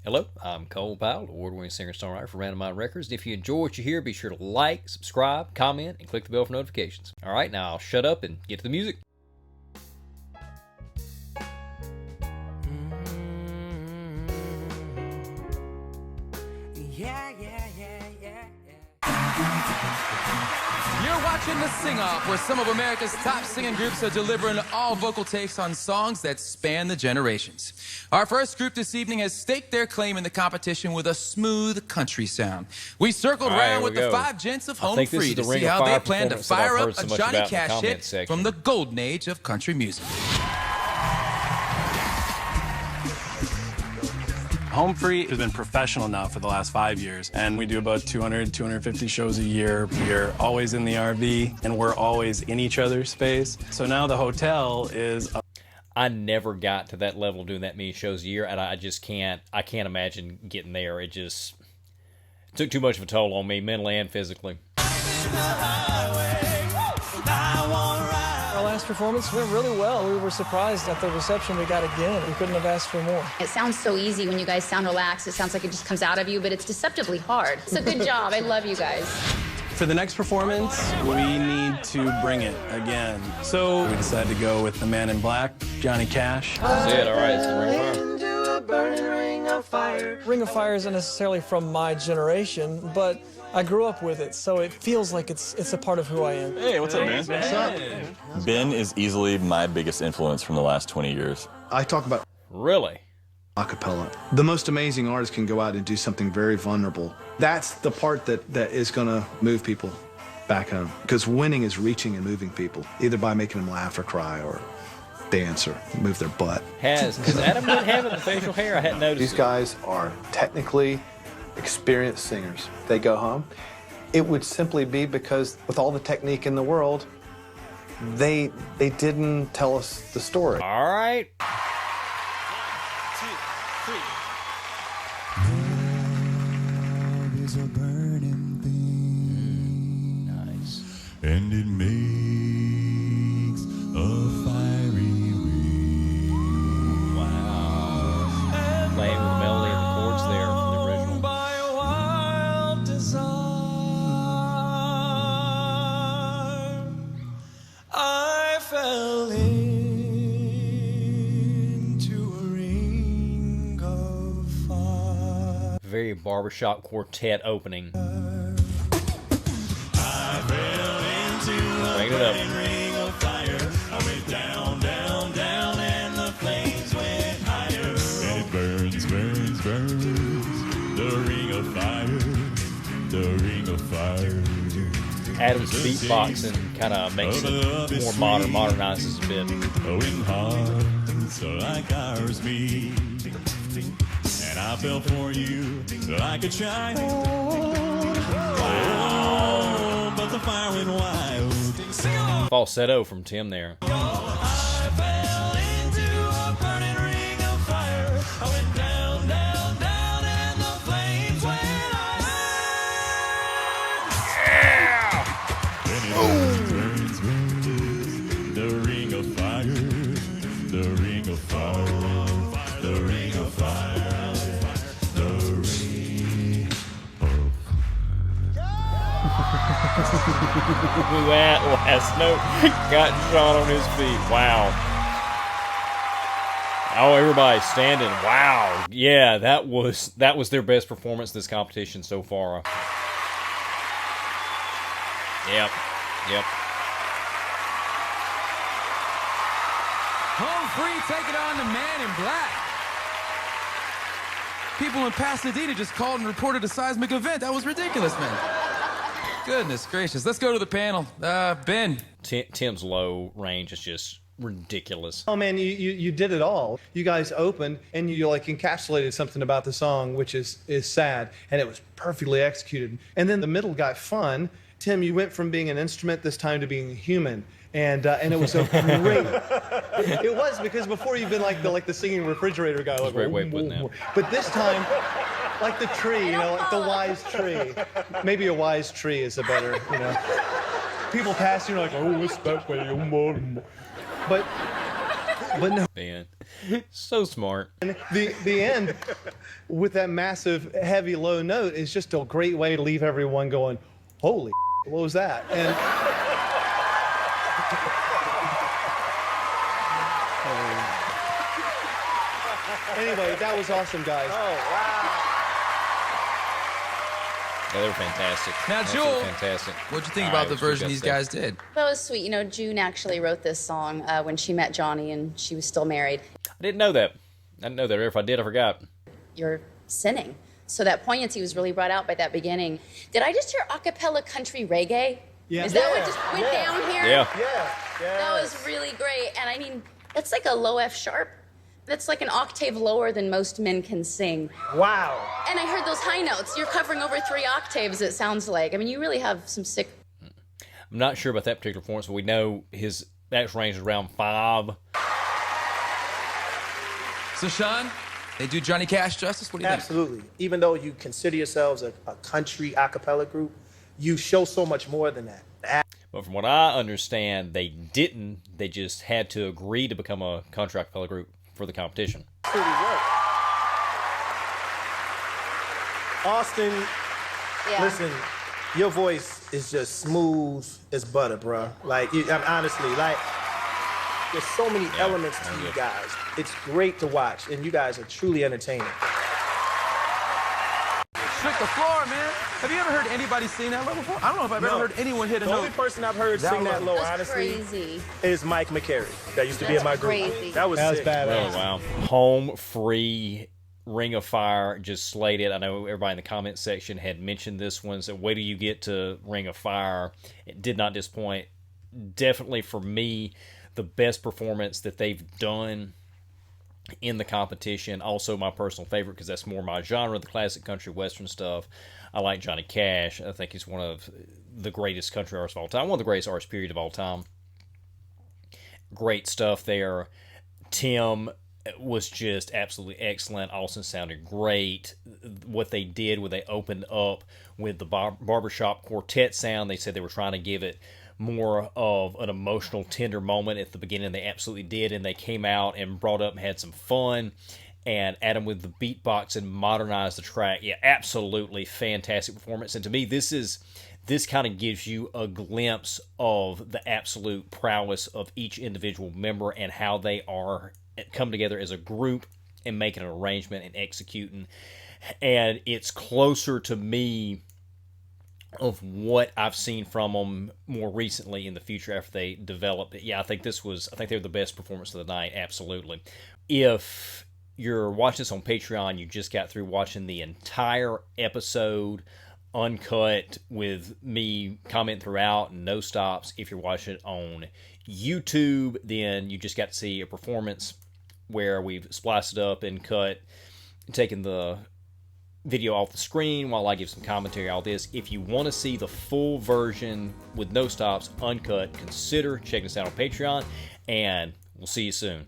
Hello, I'm Cole Powell, award-winning singer-songwriter for Random Mind Records. If you enjoy what you hear, be sure to like, subscribe, comment, and click the bell for notifications. All right, now I'll shut up and get to the music. You're watching The Sing-Off, where some of America's top singing groups are delivering all vocal takes on songs that span the generations. Our first group this evening has staked their claim in the competition with a smooth country sound. We circled around with the five gents of Home Free to see how they plan to fire up a Johnny Cash hit from the golden age of country music. Home Free has been professional now for the last 5 years, and we do about 200, 250 shows a year. We're always in the RV, and we're always in each other's space. So now the hotel is... I never got to that level of doing that many shows a year, and I can't imagine getting there. It just took too much of a toll on me, mentally and physically. Our last performance went really well. We were surprised at the reception we got again. We couldn't have asked for more. It sounds so easy when you guys sound relaxed. It sounds like it just comes out of you, but it's deceptively hard. It's a good job. I love you guys. For the next performance, we need to bring it again. So we decided to go with the Man in Black, Johnny Cash. That's it, all right, it's the Ring of Fire. Ring of Fire isn't necessarily from my generation, but I grew up with it, so it feels like it's a part of who I am. Hey, what's up, man? What's up? Ben is easily my biggest influence from the last 20 years. I talk about Really? acapella. The most amazing artists can go out and do something very vulnerable. That's the part that is going to move people back home. Because winning is reaching and moving people, either by making them laugh or cry or dance or move their butt. Has Adam been having the facial hair? I hadn't noticed. These guys are technically experienced singers. They go home. It would simply be because with all the technique in the world, they didn't tell us the story. All right. Love is a burning thing. Nice. And it makes a fiery ring. Wow. Playing with the melody and the chords there from the original. By a wild desire, I fell into a ring of fire. Very barbershop quartet opening. I fell into Bring it up. a ring of fire. I went down, down, down, and the flames went higher. And it burns, burns, burns. The ring of fire. The ring of fire. Adam's beatboxing kind of makes it more modern, modernizes a bit. When hearts like ours meet, and I fell for you like a child. Wow, but the fire went wild. Sing along. Falsetto from Tim there. I fell into a burning ring of fire. I went down, down, down, and the flames went higher. Then it burns, burns, burns. The ring of fire. The ring of fire. The ring of fire. The ring of That last note got Sean on his feet. Wow. Oh, everybody standing. Wow. Yeah, that was their best performance in this competition so far. Yep. Yep. Home Free taking on the Man in Black. People in Pasadena just called and reported a seismic event. That was ridiculous, man. Goodness gracious. Let's go to the panel. Ben. Tim's low range is just ridiculous. Oh man, you did it all. You guys opened and you like encapsulated something about the song, which is sad, and it was perfectly executed. And then the middle got fun. Tim, you went from being an instrument this time to being a human. And it was a great. It was, because before you've been like the singing refrigerator guy. Like, great way of putting that. But this time, like the tree, you know, like the wise tree. Maybe a wise tree is a better, you know. People pass you like, oh, it's that way. But But no, Man, so smart. the end with that massive, heavy, low note is just a great way to leave everyone going, holy what was that? And anyway, that was awesome, guys. Yeah, they were fantastic. Now, Absolutely Jewel, fantastic. what'd you think All about right, the let's do version gut these stuff. guys did? That was sweet. You know, June actually wrote this song when she met Johnny and she was still married. I didn't know that. I didn't know that. Or if I did, I forgot. You're sinning. So that poignancy was really brought out by that beginning. Did I just hear a cappella country reggae? Yeah. Is that what just went down here? Yeah. That was really great. And I mean, that's like a low F sharp. That's like an octave lower than most men can sing. Wow. And I heard those high notes. You're covering over 3 octaves, it sounds like. I mean, you really have some sick... I'm not sure about that particular performance, but we know his actual range is around 5. So, Sean, they do Johnny Cash justice? What do you think? Absolutely. Even though you consider yourselves a country a cappella group, you show so much more than that. But from what I understand, they didn't. They just had to agree to become a country a cappella group for the competition. Absolutely work. Austin, Yeah. listen, your voice is just smooth as butter, bro. Like, honestly, like, there's so many elements to you guys. It's great to watch, and you guys are truly entertaining. Shook the floor, man. Have you ever heard anybody sing that low before? I don't know if I've ever heard anyone hit a The note. only person I've heard sing that low, That's honestly, crazy. is Mike McCary. That used to be in my group. Crazy. That was sick. badass. Oh, wow. Home free Ring of Fire just slayed it. I know everybody in the comment section had mentioned this one. So wait till you get to Ring of Fire. It did not disappoint. Definitely for me, the best performance that they've done in the competition. Also my personal favorite because that's more my genre, the classic country western stuff. I like Johnny Cash. I think he's one of the greatest country artists of all time. One of the greatest artists, period, of all time. Great stuff there. Tim was just absolutely excellent. Austin sounded great. What they did when they opened up with the barbershop quartet sound, they said they were trying to give it more of an emotional, tender moment at the beginning. They absolutely did, and they came out and brought up and had some fun and Adam with the beatbox and modernized the track. Yeah, absolutely fantastic performance. And to me, this kind of gives you a glimpse of the absolute prowess of each individual member and how they are come together as a group and making an arrangement and executing. And it's closer to me of what I've seen from them more recently in the future after they developed it. Yeah, I think they were the best performance of the night, absolutely. If you're watching this on Patreon, you just got through watching the entire episode uncut with me commenting throughout and no stops. If you're watching it on YouTube, then you just got to see a performance where we've spliced it up and cut, taken the video off the screen while I give some commentary on all this. If you want to see the full version with no stops, uncut, consider checking us out on Patreon, and we'll see you soon.